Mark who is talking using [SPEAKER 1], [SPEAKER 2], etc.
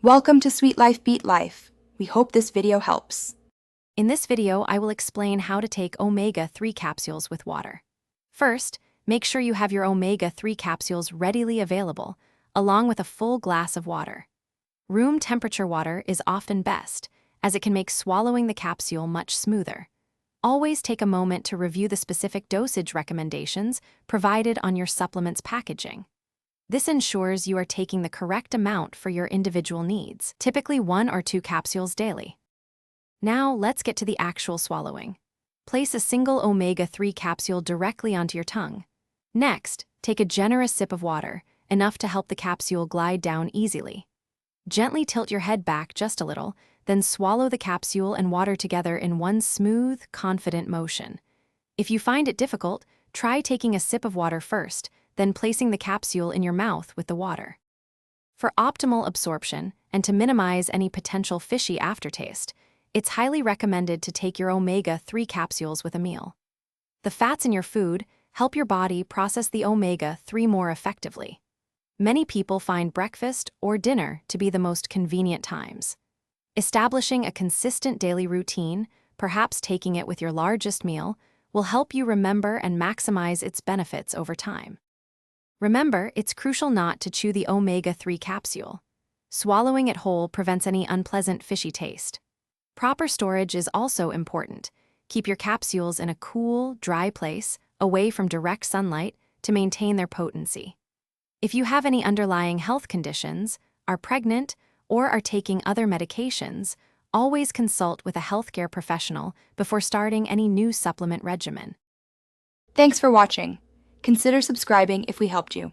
[SPEAKER 1] Welcome to Sweet Life Beat Life. We hope this video helps.
[SPEAKER 2] In this video, I will explain how to take omega-3 capsules with water. First, make sure you have your omega-3 capsules readily available, along with a full glass of water. Room temperature water is often best, as it can make swallowing the capsule much smoother. Always take a moment to review the specific dosage recommendations provided on your supplement's packaging. This ensures you are taking the correct amount for your individual needs, typically 1 or 2 capsules daily. Now, let's get to the actual swallowing. Place a single omega-3 capsule directly onto your tongue. Next, take a generous sip of water, enough to help the capsule glide down easily. Gently tilt your head back just a little, then swallow the capsule and water together in one smooth, confident motion. If you find it difficult, try taking a sip of water first, then placing the capsule in your mouth with the water. For optimal absorption and to minimize any potential fishy aftertaste, it's highly recommended to take your omega-3 capsules with a meal. The fats in your food help your body process the omega-3 more effectively. Many people find breakfast or dinner to be the most convenient times. Establishing a consistent daily routine, perhaps taking it with your largest meal, will help you remember and maximize its benefits over time. Remember, it's crucial not to chew the omega-3 capsule. Swallowing it whole prevents any unpleasant fishy taste. Proper storage is also important. Keep your capsules in a cool, dry place, away from direct sunlight, to maintain their potency. If you have any underlying health conditions, are pregnant, or are taking other medications, always consult with a healthcare professional before starting any new supplement regimen.
[SPEAKER 1] Thanks for watching. Consider subscribing if we helped you.